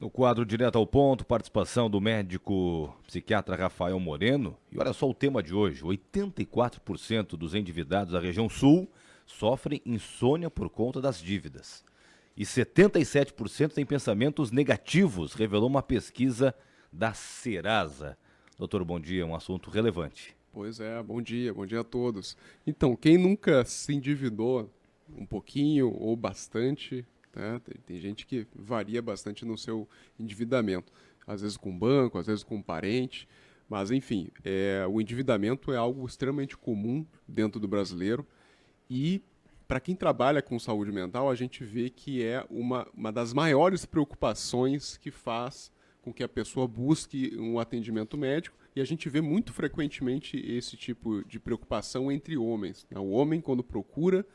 No quadro Direto ao Ponto, participação do médico psiquiatra Rafael Moreno. E olha só o tema de hoje: 84% dos endividados da região sul sofrem insônia por conta das dívidas. E 77% têm pensamentos negativos, revelou uma pesquisa da Serasa. Doutor, bom dia, um assunto relevante. Pois é, bom dia a todos. Então, quem nunca se endividou um pouquinho ou bastante, né? Tem gente que varia bastante no seu endividamento, às vezes com banco, às vezes com parente, mas enfim, o endividamento é algo extremamente comum dentro do brasileiro e para quem trabalha com saúde mental, a gente vê que é uma das maiores preocupações que faz com que a pessoa busque um atendimento médico. E a gente vê muito frequentemente esse tipo de preocupação entre homens, né? O homem, quando procura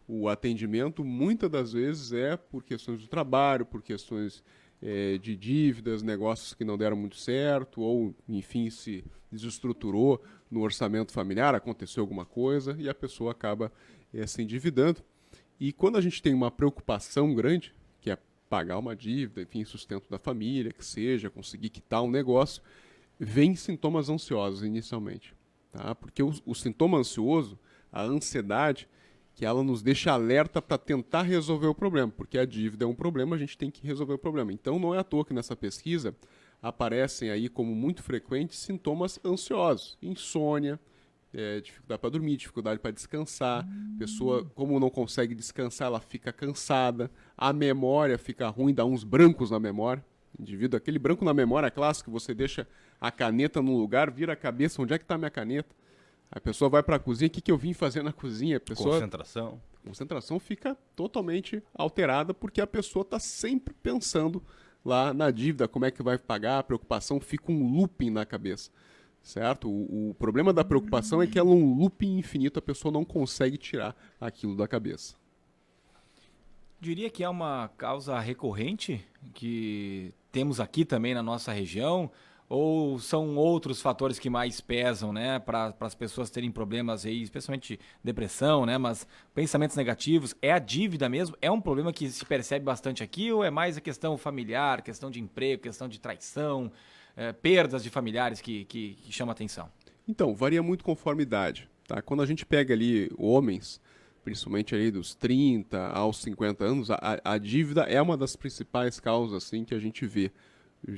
o atendimento, muitas das vezes é por questões do trabalho, por questões de dívidas, negócios que não deram muito certo, ou, enfim, se desestruturou no orçamento familiar, aconteceu alguma coisa e a pessoa acaba se endividando. E quando a gente tem uma preocupação grande, que é pagar uma dívida, enfim, sustento da família, que seja, conseguir quitar um negócio, vem sintomas ansiosos inicialmente, tá? Porque o sintoma ansioso, a ansiedade, que ela nos deixa alerta para tentar resolver o problema, porque a dívida é um problema, a gente tem que resolver o problema. Então não é à toa que nessa pesquisa aparecem aí como muito frequentes sintomas ansiosos, insônia, dificuldade para dormir, dificuldade para descansar, pessoa, como não consegue descansar, ela fica cansada, a memória fica ruim, dá uns brancos na memória. Indivíduo, aquele branco na memória clássico, você deixa a caneta no lugar, vira a cabeça, onde é que está a minha caneta? A pessoa vai para a cozinha, o que eu vim fazer na cozinha? A pessoa, concentração fica totalmente alterada, porque a pessoa está sempre pensando lá na dívida, como é que vai pagar, a preocupação fica um looping na cabeça, certo? O problema da preocupação é que ela é um looping infinito, a pessoa não consegue tirar aquilo da cabeça. Diria que é uma causa recorrente que temos aqui também na nossa região, ou são outros fatores que mais pesam, né, para as pessoas terem problemas aí, especialmente depressão, né, mas pensamentos negativos, é a dívida mesmo? É um problema que se percebe bastante aqui ou é mais a questão familiar, questão de emprego, questão de traição, perdas de familiares que chama atenção? Então, varia muito conforme a idade, tá? Quando a gente pega ali homens, principalmente aí dos 30 aos 50 anos, a dívida é uma das principais causas assim, que a gente vê.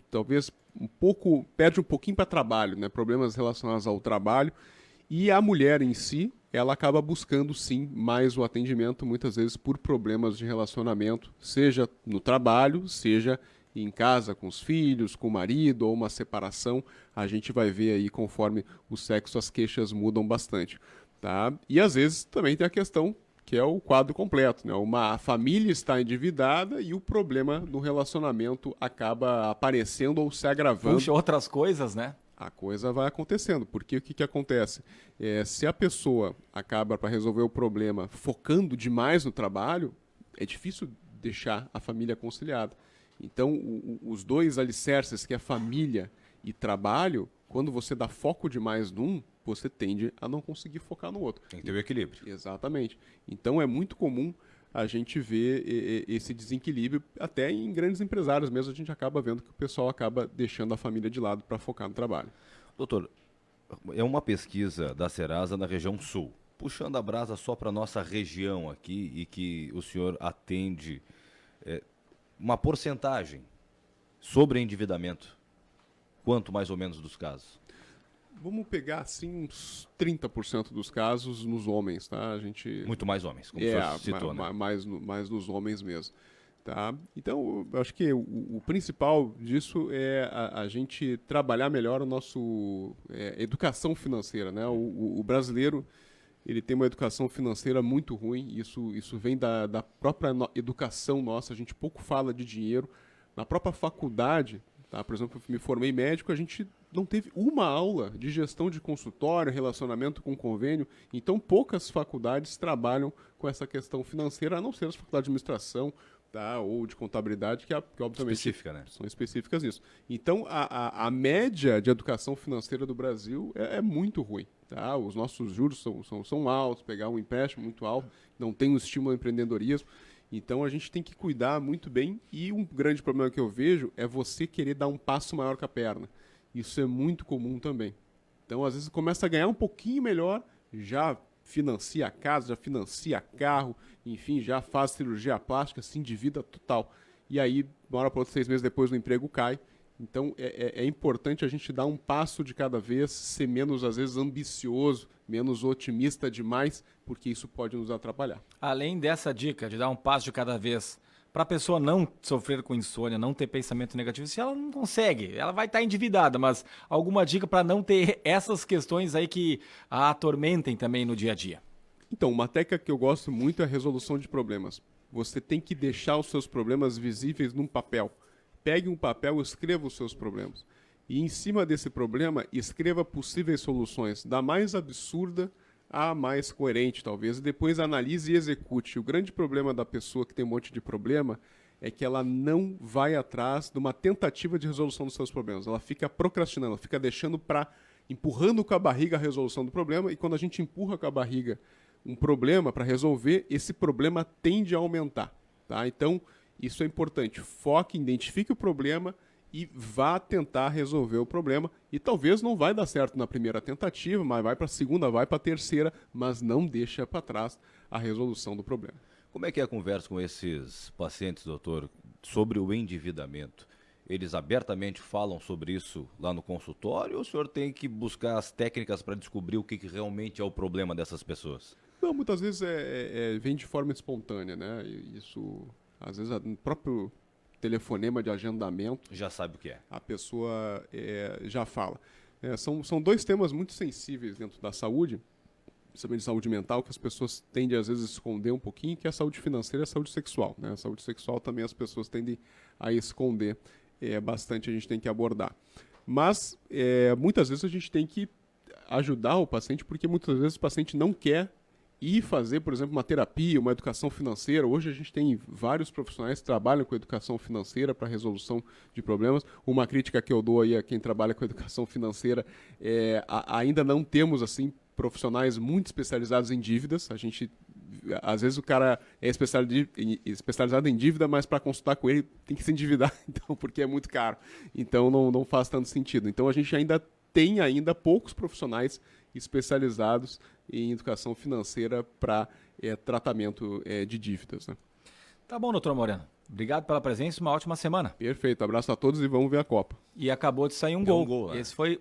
Talvez perde um pouquinho para trabalho, né? Problemas relacionados ao trabalho. E a mulher em si, ela acaba buscando sim mais o atendimento, muitas vezes por problemas de relacionamento, seja no trabalho, seja em casa com os filhos, com o marido ou uma separação. A gente vai ver aí conforme o sexo as queixas mudam bastante. Tá? E às vezes também tem a questão que é o quadro completo, né? Uma família está endividada e o problema no relacionamento acaba aparecendo ou se agravando. Puxa, outras coisas, né? A coisa vai acontecendo, porque o que acontece? Se a pessoa acaba para resolver o problema focando demais no trabalho, é difícil deixar a família conciliada. Então, os dois alicerces, que é família e trabalho, quando você dá foco demais num, você tende a não conseguir focar no outro. Tem que ter o equilíbrio. Exatamente. Então é muito comum a gente ver esse desequilíbrio, até em grandes empresários mesmo, a gente acaba vendo que o pessoal acaba deixando a família de lado para focar no trabalho. Doutor, é uma pesquisa da Serasa na região sul, puxando a brasa só para nossa região aqui e que o senhor atende uma porcentagem sobre endividamento. Quanto mais ou menos dos casos? Vamos pegar, assim, uns 30% dos casos nos homens, tá? A gente... Muito mais homens, como o senhor citou, né? Mais nos homens mesmo, tá? Então, eu acho que o principal disso é a gente trabalhar melhor o nosso educação financeira, né? O brasileiro, ele tem uma educação financeira muito ruim, isso vem da própria educação nossa, a gente pouco fala de dinheiro. Na própria faculdade, tá? Por exemplo, eu me formei médico, a gente não teve uma aula de gestão de consultório, relacionamento com convênio, então poucas faculdades trabalham com essa questão financeira, a não ser as faculdades de administração, tá? Ou de contabilidade, que obviamente específica, né? São específicas nisso. Então, a média de educação financeira do Brasil é muito ruim. Tá? Os nossos juros são altos, pegar um empréstimo muito alto, não tem um estímulo ao empreendedorismo. Então a gente tem que cuidar muito bem e um grande problema que eu vejo é você querer dar um passo maior que a perna. Isso é muito comum também. Então às vezes começa a ganhar um pouquinho melhor, já financia a casa, já financia carro, enfim, já faz cirurgia plástica, se endivida total. E aí, uma hora para outra, 6 meses depois, o emprego cai. Então, é importante a gente dar um passo de cada vez, ser menos, às vezes, ambicioso, menos otimista demais, porque isso pode nos atrapalhar. Além dessa dica de dar um passo de cada vez, para a pessoa não sofrer com insônia, não ter pensamento negativo, se ela não consegue, ela vai estar endividada, mas alguma dica para não ter essas questões aí que a atormentem também no dia a dia? Então, uma técnica que eu gosto muito é a resolução de problemas. Você tem que deixar os seus problemas visíveis num papel. Pegue um papel e escreva os seus problemas. E em cima desse problema, escreva possíveis soluções, da mais absurda à mais coerente, talvez, e depois analise e execute. O grande problema da pessoa que tem um monte de problema é que ela não vai atrás de uma tentativa de resolução dos seus problemas. Ela fica procrastinando, ela fica empurrando com a barriga a resolução do problema, e quando a gente empurra com a barriga um problema para resolver, esse problema tende a aumentar. Tá? Então, isso é importante. Foque, identifique o problema e vá tentar resolver o problema. E talvez não vai dar certo na primeira tentativa, mas vai para a segunda, vai para a terceira, mas não deixa para trás a resolução do problema. Como é que é a conversa com esses pacientes, doutor, sobre o endividamento? Eles abertamente falam sobre isso lá no consultório ou o senhor tem que buscar as técnicas para descobrir o que realmente é o problema dessas pessoas? Não, muitas vezes vem de forma espontânea, né? Isso, às vezes, no próprio telefonema de agendamento, Já sabe o que é. a pessoa já fala. São dois temas muito sensíveis dentro da saúde, principalmente de saúde mental, que as pessoas tendem às vezes a esconder um pouquinho, que é a saúde financeira e a saúde sexual. Né? A saúde sexual também as pessoas tendem a esconder bastante, a gente tem que abordar. Mas muitas vezes a gente tem que ajudar o paciente, porque muitas vezes o paciente não quer ir fazer, por exemplo, uma terapia, uma educação financeira. Hoje a gente tem vários profissionais que trabalham com educação financeira para resolução de problemas. Uma crítica que eu dou aí a quem trabalha com educação financeira ainda não temos assim profissionais muito especializados em dívidas. A gente, às vezes o cara é especializado em dívida, mas para consultar com ele tem que se endividar, então, porque é muito caro. Então não faz tanto sentido. Então a gente tem poucos profissionais especializados em educação financeira para tratamento de dívidas. Né? Tá bom, doutor Moreno. Obrigado pela presença e uma ótima semana. Perfeito. Abraço a todos e vamos ver a Copa. E acabou de sair um Deu gol. um gol, né? Esse foi